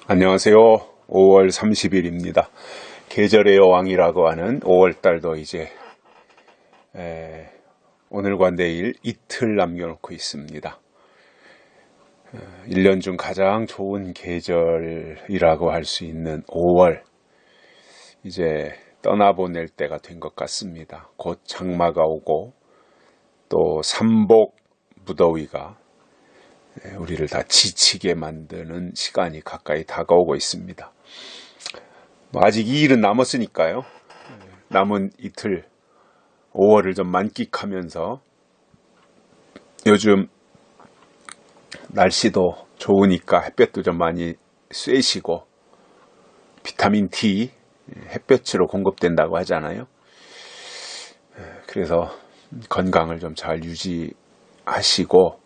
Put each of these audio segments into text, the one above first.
안녕하세요. 5월 30일입니다. 계절의 여왕이라고 하는 5월달도 이제 오늘과 내일 이틀 남겨놓고 있습니다. 1년 중 가장 좋은 계절이라고 할 수 있는 5월, 이제 떠나보낼 때가 된 것 같습니다. 곧 장마가 오고 또 삼복 무더위가 우리를 다 지치게 만드는 시간이 가까이 다가오고 있습니다. 아직 2일은 남았으니까요. 남은 이틀 5월을 좀 만끽하면서, 요즘 날씨도 좋으니까 햇볕도 좀 많이 쐬시고, 비타민 D 햇볕으로 공급된다고 하잖아요. 그래서 건강을 좀 잘 유지하시고,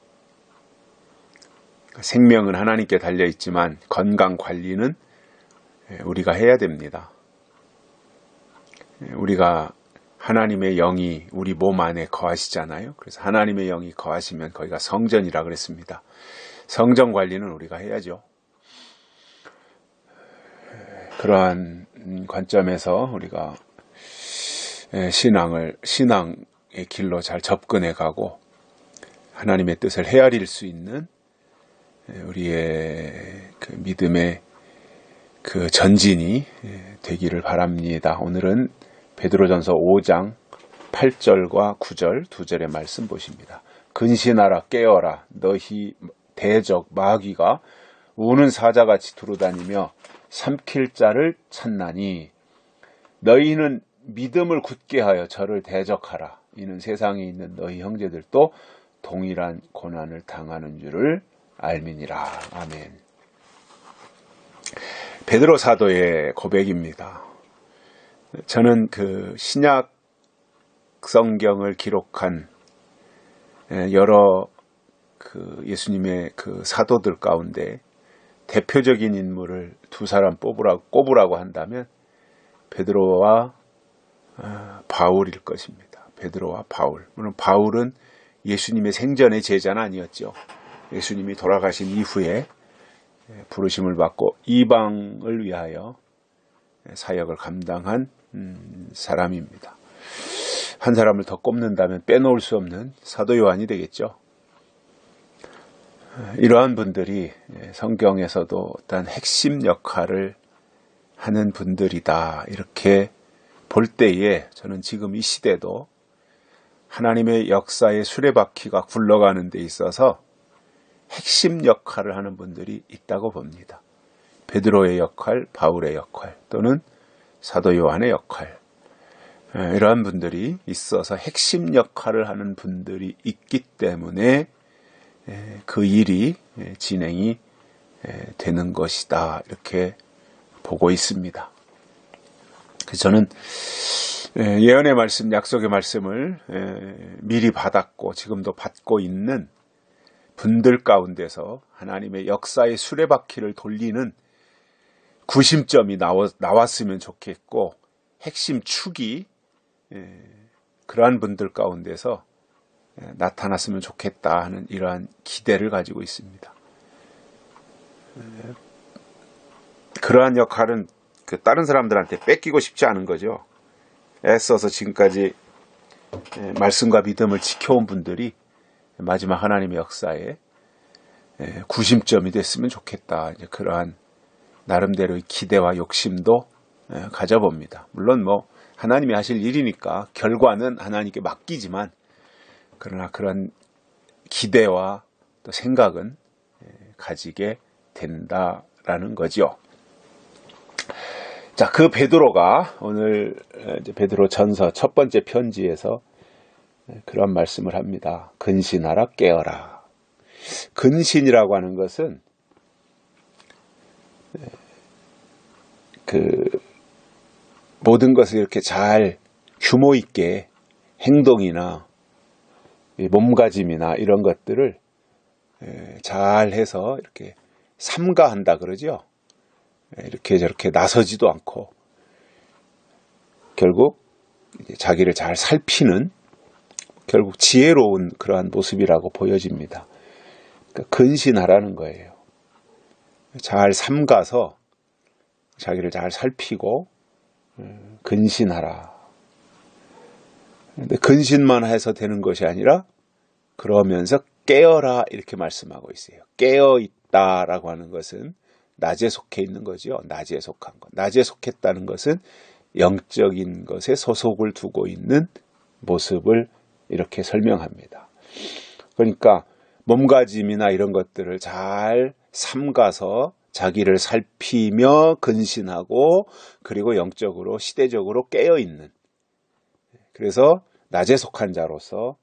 생명은 하나님께 달려있지만 건강 관리는 우리가 해야 됩니다. 우리가 하나님의 영이 우리 몸 안에 거하시잖아요. 그래서 하나님의 영이 거하시면 거기가 성전이라 그랬습니다. 성전 관리는 우리가 해야죠. 그러한 관점에서 우리가 신앙의 길로 잘 접근해 가고 하나님의 뜻을 헤아릴 수 있는 우리의 그 믿음의 그 전진이 되기를 바랍니다. 오늘은 베드로전서 5장 8절과 9절 두 절의 말씀 보십니다. 근신하라 깨어라 너희 대적 마귀가 우는 사자같이 두루다니며 삼킬 자를 찾나니 너희는 믿음을 굳게 하여 저를 대적하라. 이는 세상에 있는 너희 형제들도 동일한 고난을 당하는 줄을 알미니라. 아멘. 베드로 사도의 고백입니다. 저는 그 신약 성경을 기록한 여러 그 예수님의 그 사도들 가운데 대표적인 인물을 두 사람 꼽으라고 한다면 베드로와 바울일 것입니다. 베드로와 바울. 물론 바울은 예수님의 생전의 제자는 아니었죠. 예수님이 돌아가신 이후에 부르심을 받고 이방을 위하여 사역을 감당한 사람입니다. 한 사람을 더 꼽는다면 빼놓을 수 없는 사도 요한이 되겠죠. 이러한 분들이 성경에서도 어떤 핵심 역할을 하는 분들이다, 이렇게 볼 때에 저는 지금 이 시대도 하나님의 역사의 수레바퀴가 굴러가는 데 있어서 핵심 역할을 하는 분들이 있다고 봅니다. 베드로의 역할, 바울의 역할, 또는 사도 요한의 역할, 이러한 분들이 있어서 핵심 역할을 하는 분들이 있기 때문에 그 일이 진행이 되는 것이다, 이렇게 보고 있습니다. 그래서 저는 예언의 말씀, 약속의 말씀을 미리 받았고 지금도 받고 있는 분들 가운데서 하나님의 역사의 수레바퀴를 돌리는 구심점이 나왔으면 좋겠고, 핵심 축이 그러한 분들 가운데서 나타났으면 좋겠다 하는 이러한 기대를 가지고 있습니다. 그러한 역할은 다른 사람들한테 뺏기고 싶지 않은 거죠. 애써서 지금까지 말씀과 믿음을 지켜온 분들이 마지막 하나님의 역사에 구심점이 됐으면 좋겠다. 이제 그러한 나름대로의 기대와 욕심도 가져봅니다. 물론 하나님이 하실 일이니까 결과는 하나님께 맡기지만, 그러나 그런 기대와 또 생각은 가지게 된다라는 거죠. 자, 그 베드로가 오늘 이제 베드로 전서 첫 번째 편지에서 그런 말씀을 합니다. 근신하라 깨어라. 근신이라고 하는 것은 모든 것을 이렇게 잘 규모 있게 행동이나 몸가짐이나 이런 것들을 잘 해서 이렇게 삼가한다 그러죠. 이렇게 저렇게 나서지도 않고 결국 이제 자기를 잘 살피는, 결국 지혜로운 그러한 모습이라고 보여집니다. 그러니까 근신하라는 거예요. 잘 삼가서 자기를 잘 살피고 근신하라. 근데 근신만 해서 되는 것이 아니라 그러면서 깨어라 이렇게 말씀하고 있어요. 깨어 있다라고 하는 것은 낮에 속해 있는 거죠. 낮에 속한 것. 낮에 속했다는 것은 영적인 것에 소속을 두고 있는 모습을 이렇게 설명합니다. 그러니까 몸가짐이나 이런 것들을 잘 삼가서 자기를 살피며 근신하고 그리고 영적으로 시대적으로 깨어있는, 그래서 낮에 속한 자로서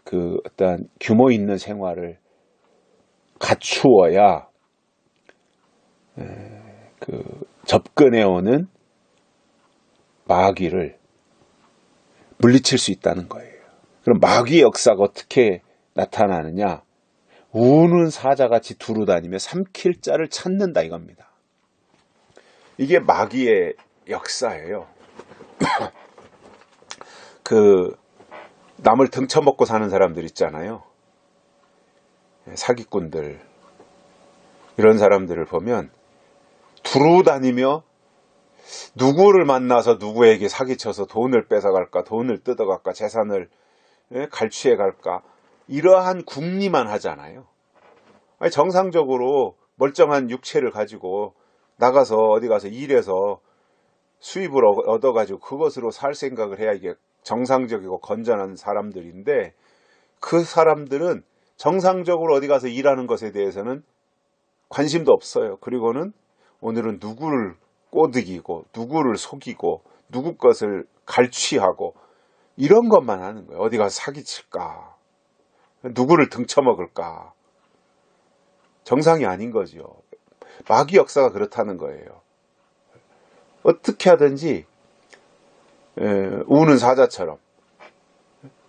그 어떤 규모 있는 생활을 갖추어야 그 접근해오는 마귀를 물리칠 수 있다는 거예요. 그럼 마귀의 역사가 어떻게 나타나느냐? 우는 사자같이 두루다니며 삼킬 자를 찾는다 이겁니다. 이게 마귀의 역사예요. 그 남을 등쳐먹고 사는 사람들 있잖아요. 사기꾼들. 이런 사람들을 보면 두루다니며 누구를 만나서 누구에게 사기쳐서 돈을 뺏어갈까, 돈을 뜯어갈까, 재산을 갈취해갈까, 이러한 궁리만 하잖아요. 아니, 정상적으로 멀쩡한 육체를 가지고 나가서 어디 가서 일해서 수입을 얻어가지고 그것으로 살 생각을 해야 이게 정상적이고 건전한 사람들인데, 그 사람들은 정상적으로 어디 가서 일하는 것에 대해서는 관심도 없어요. 그리고는 오늘은 누구를 꼬드기고 누구를 속이고 누구 것을 갈취하고 이런 것만 하는 거예요. 어디 가서 사기칠까, 누구를 등쳐먹을까. 정상이 아닌 거죠. 마귀 역사가 그렇다는 거예요. 어떻게 하든지 우는 사자처럼,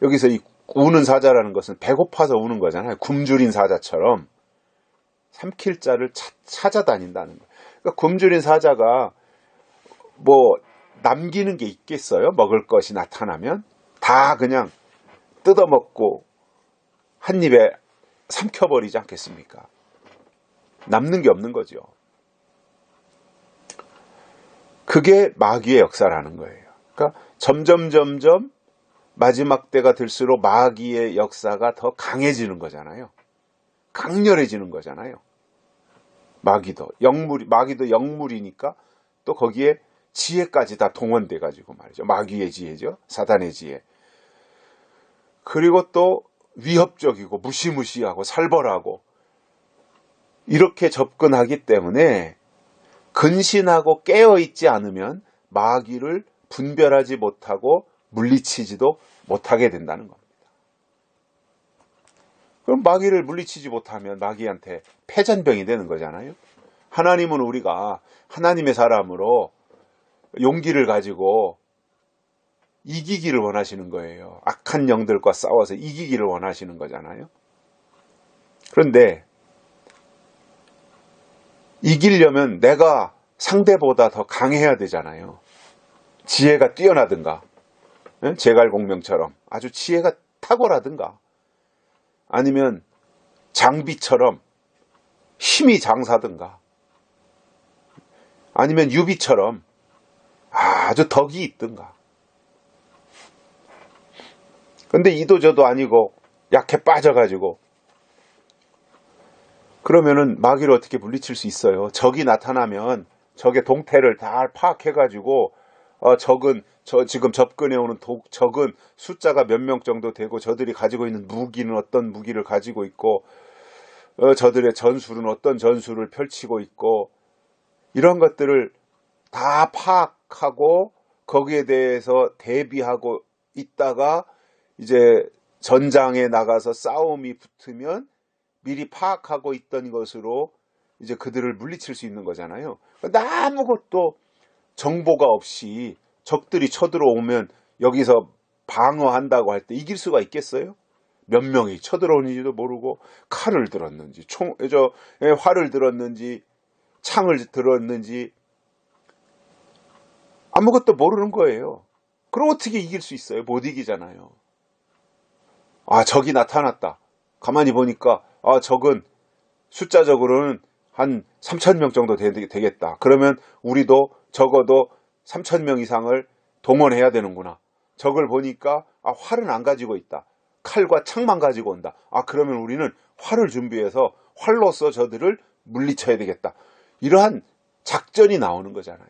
여기서 이 우는 사자라는 것은 배고파서 우는 거잖아요. 굶주린 사자처럼 삼킬 자를 찾아다닌다는 거예요. 그러니까 굶주린 사자가 뭐 남기는 게 있겠어요? 먹을 것이 나타나면 다 그냥 뜯어먹고 한 입에 삼켜버리지 않겠습니까? 남는 게 없는 거죠. 그게 마귀의 역사라는 거예요. 그러니까 점점 마지막 때가 들수록 마귀의 역사가 더 강해지는 거잖아요. 강렬해지는 거잖아요. 마귀도 영물이니까 또 거기에 지혜까지 다 동원돼 가지고 말이죠. 마귀의 지혜죠. 사단의 지혜. 그리고 또 위협적이고 무시무시하고 살벌하고 이렇게 접근하기 때문에 근신하고 깨어있지 않으면 마귀를 분별하지 못하고 물리치지도 못하게 된다는 겁니다. 그럼 마귀를 물리치지 못하면 마귀한테 패전병이 되는 거잖아요. 하나님은 우리가 하나님의 사람으로 용기를 가지고 이기기를 원하시는 거예요. 악한 영들과 싸워서 이기기를 원하시는 거잖아요. 그런데 이기려면 내가 상대보다 더 강해야 되잖아요. 지혜가 뛰어나든가, 제갈공명처럼 아주 지혜가 탁월하든가, 아니면 장비처럼 힘이 장사든가, 아니면 유비처럼 아주 덕이 있든가. 근데 이도저도 아니고 약해 빠져가지고 그러면은 마귀를 어떻게 물리칠 수 있어요? 적이 나타나면 적의 동태를 다 파악해가지고 지금 접근해오는 적은 숫자가 몇 명 정도 되고 저들이 가지고 있는 무기는 어떤 무기를 가지고 있고 저들의 전술은 어떤 전술을 펼치고 있고, 이런 것들을 다 파악하고 거기에 대해서 대비하고 있다가 이제 전장에 나가서 싸움이 붙으면 미리 파악하고 있던 것으로 이제 그들을 물리칠 수 있는 거잖아요. 아무것도 정보가 없이 적들이 쳐들어오면 여기서 방어한다고 할 때 이길 수가 있겠어요? 몇 명이 쳐들어오는지도 모르고 칼을 들었는지 활을 들었는지 창을 들었는지 아무것도 모르는 거예요. 그럼 어떻게 이길 수 있어요? 못 이기잖아요. 적이 나타났다. 가만히 보니까 적은 숫자적으로는 한 3,000명 정도 되겠다. 그러면 우리도 적어도 3,000명 이상을 동원해야 되는구나. 적을 보니까 활은 안 가지고 있다. 칼과 창만 가지고 온다. 그러면 우리는 활을 준비해서 활로서 저들을 물리쳐야 되겠다. 이러한 작전이 나오는 거잖아요.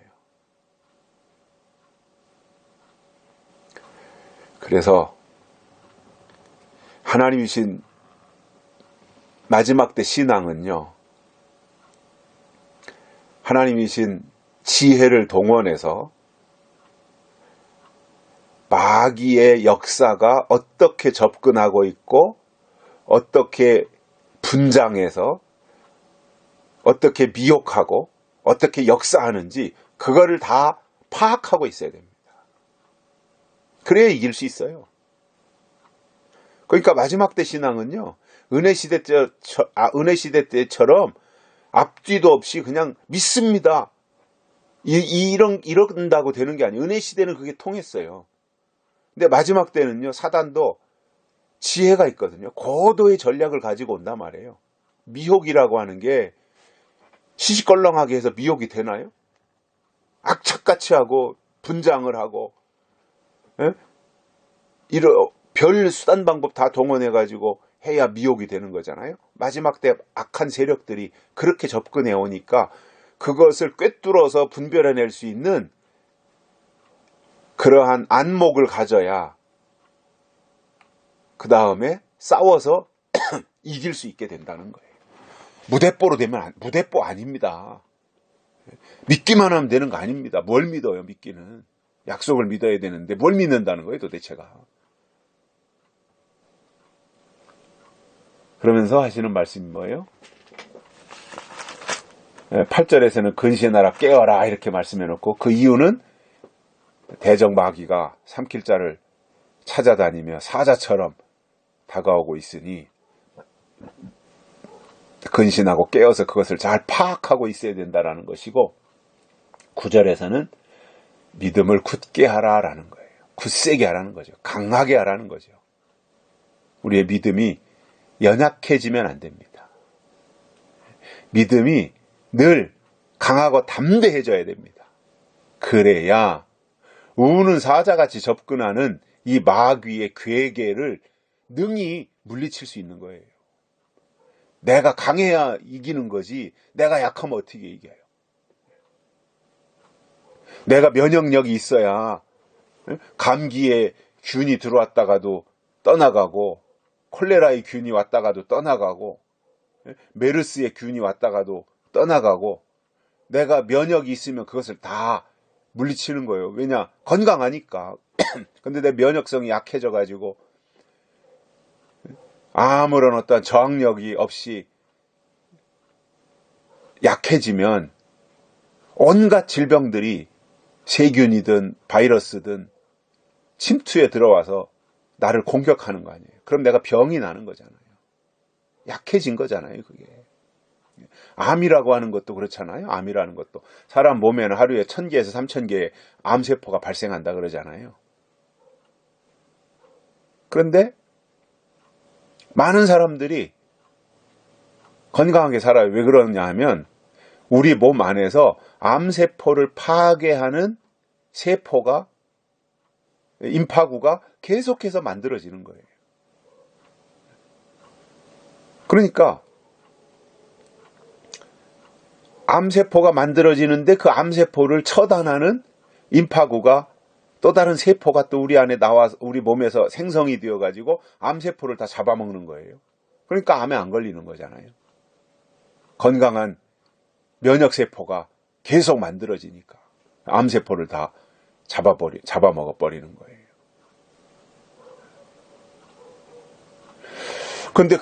그래서 하나님이신 마지막 때 신앙은요, 하나님이신 지혜를 동원해서 마귀의 역사가 어떻게 접근하고 있고 어떻게 분장해서 어떻게 미혹하고 어떻게 역사하는지 그거를 다 파악하고 있어야 됩니다. 그래야 이길 수 있어요. 그러니까 마지막 때 신앙은요, 은혜 시대 때처럼 앞뒤도 없이 그냥 믿습니다. 이런다고 되는 게 아니에요. 은혜 시대는 그게 통했어요. 근데 마지막 때는요, 사단도 지혜가 있거든요. 고도의 전략을 가지고 온단 말이에요. 미혹이라고 하는 게 시시껄렁하게 해서 미혹이 되나요? 악착같이 하고 분장을 하고, 별 수단 방법 다 동원해가지고 해야 미혹이 되는 거잖아요. 마지막 때 악한 세력들이 그렇게 접근해 오니까 그것을 꿰뚫어서 분별해낼 수 있는 그러한 안목을 가져야 그 다음에 싸워서 이길 수 있게 된다는 거예요. 무대뽀로 되면 무대뽀 아닙니다. 믿기만 하면 되는 거 아닙니다. 뭘 믿어요, 믿기는. 약속을 믿어야 되는데 뭘 믿는다는 거예요, 도대체가. 그러면서 하시는 말씀이 뭐예요? 8절에서는 근시의 나라 깨어라 이렇게 말씀해놓고, 그 이유는 대적 마귀가 삼킬 자를 찾아다니며 사자처럼 다가오고 있으니 근신하고 깨어서 그것을 잘 파악하고 있어야 된다라는 것이고, 9절에서는 믿음을 굳게 하라라는 거예요. 굳세게 하라는 거죠. 강하게 하라는 거죠. 우리의 믿음이 연약해지면 안 됩니다. 믿음이 늘 강하고 담대해져야 됩니다. 그래야 우는 사자같이 접근하는 이 마귀의 괴계를 능히 물리칠 수 있는 거예요. 내가 강해야 이기는 거지 내가 약하면 어떻게 이겨요? 내가 면역력이 있어야 감기에 균이 들어왔다가도 떠나가고, 콜레라의 균이 왔다가도 떠나가고, 메르스의 균이 왔다가도 떠나가고, 내가 면역이 있으면 그것을 다 물리치는 거예요. 왜냐? 건강하니까. 근데 내 면역성이 약해져가지고 아무런 어떤 저항력이 없이 약해지면 온갖 질병들이 세균이든 바이러스든 침투에 들어와서 나를 공격하는 거 아니에요. 그럼 내가 병이 나는 거잖아요. 약해진 거잖아요, 그게. 암이라고 하는 것도 그렇잖아요. 암이라는 것도 사람 몸에는 하루에 1,000개에서 3,000개의 암세포가 발생한다 그러잖아요. 그런데 많은 사람들이 건강하게 살아요. 왜 그러냐 하면 우리 몸 안에서 암세포를 파괴하는 세포가, 임파구가 계속해서 만들어지는 거예요. 그러니까 암세포가 만들어지는데 그 암세포를 처단하는 임파구가, 또 다른 세포가 또 우리 안에 나와서 우리 몸에서 생성이 되어가지고 암세포를 다 잡아먹는 거예요. 그러니까 암에 안 걸리는 거잖아요. 건강한 면역세포가 계속 만들어지니까 암세포를 다 잡아먹어버리는 거예요. 근데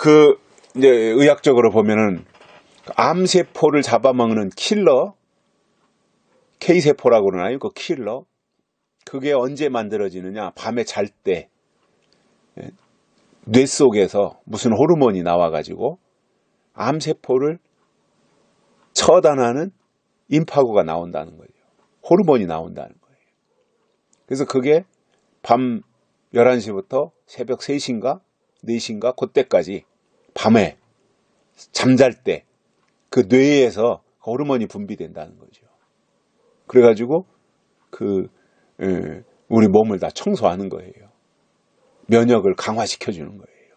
이제 의학적으로 보면은 암세포를 잡아먹는 킬러, K세포라고 그러나요? 그 킬러. 그게 언제 만들어지느냐? 밤에 잘 때 뇌 속에서 무슨 호르몬이 나와가지고 암세포를 처단하는 임파구가 나온다는 거예요. 호르몬이 나온다는 거예요. 그래서 그게 밤 11시부터 새벽 3시인가 4시인가 그때까지 밤에 잠잘 때 그 뇌에서 호르몬이 분비된다는 거죠. 그래가지고 우리 몸을 다 청소하는 거예요. 면역을 강화시켜 주는 거예요.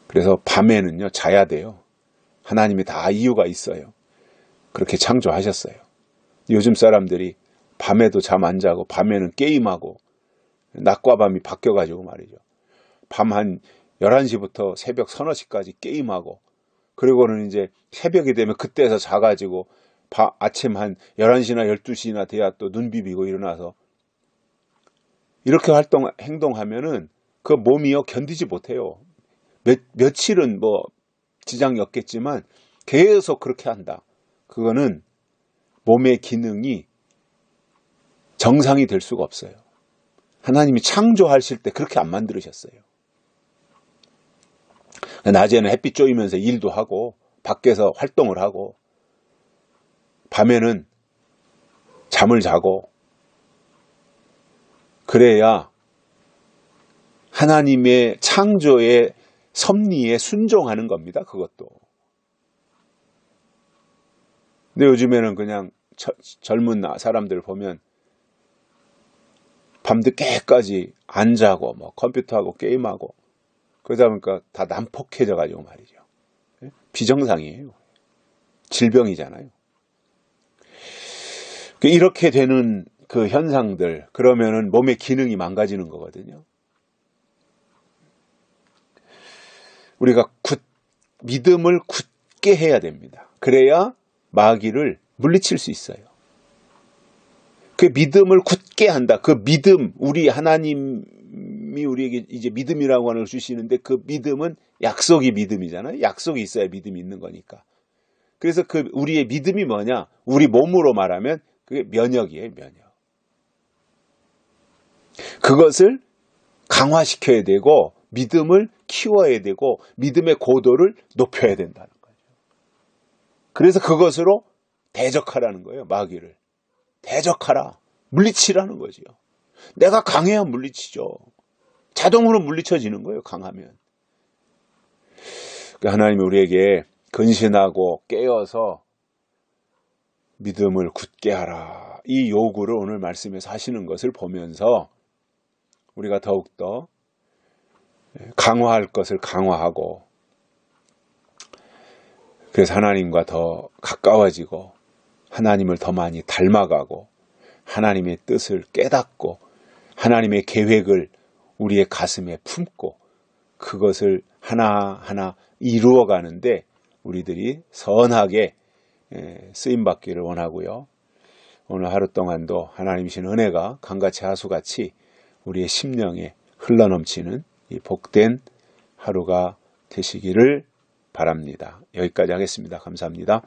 그래서 밤에는요 자야 돼요. 하나님이 다 이유가 있어요. 그렇게 창조하셨어요. 요즘 사람들이 밤에도 잠 안 자고 밤에는 게임하고 낮과 밤이 바뀌어가지고 말이죠. 밤 한 11시부터 새벽 서너 시까지 게임하고 그리고는 이제 새벽이 되면 그때서 자가지고 아침 한 11시나 12시나 돼야 또 눈 비비고 일어나서 이렇게 행동하면은 그 몸이요 견디지 못해요. 며칠은 뭐 지장이 없겠지만 계속 그렇게 한다. 그거는 몸의 기능이 정상이 될 수가 없어요. 하나님이 창조하실 때 그렇게 안 만들으셨어요. 낮에는 햇빛 쬐면서 일도 하고 밖에서 활동을 하고 밤에는 잠을 자고 그래야 하나님의 창조의 섭리에 순종하는 겁니다. 그것도. 근데 요즘에는 그냥 젊은 사람들 보면 밤늦게까지 안 자고 뭐 컴퓨터하고 게임하고 그러다 보니까 다 난폭해져 가지고 말이죠. 비정상이에요. 질병이잖아요. 이렇게 되는 그 현상들 그러면은 몸의 기능이 망가지는 거거든요. 우리가 믿음을 굳게 해야 됩니다. 그래야 마귀를 물리칠 수 있어요. 그 믿음을 굳게 한다. 그 믿음, 우리 하나님이 우리에게 이제 믿음이라고 하는 걸 주시는데 그 믿음은 약속이 믿음이잖아요. 약속이 있어야 믿음이 있는 거니까. 그래서 우리의 믿음이 뭐냐? 우리 몸으로 말하면 그게 면역이에요, 면역. 그것을 강화시켜야 되고 믿음을 키워야 되고 믿음의 고도를 높여야 된다는 거죠. 그래서 그것으로 대적하라는 거예요, 마귀를. 대적하라. 물리치라는 거죠. 내가 강해야 물리치죠. 자동으로 물리쳐지는 거예요, 강하면. 하나님이 우리에게 근신하고 깨어서 믿음을 굳게 하라. 이 요구를 오늘 말씀에서 하시는 것을 보면서 우리가 더욱더 강화할 것을 강화하고 그래서 하나님과 더 가까워지고 하나님을 더 많이 닮아가고 하나님의 뜻을 깨닫고 하나님의 계획을 우리의 가슴에 품고 그것을 하나하나 이루어가는데 우리들이 선하게 쓰임받기를 원하고요. 오늘 하루 동안도 하나님이신 은혜가 강같이 하수같이 우리의 심령에 흘러넘치는 이 복된 하루가 되시기를 바랍니다. 여기까지 하겠습니다. 감사합니다.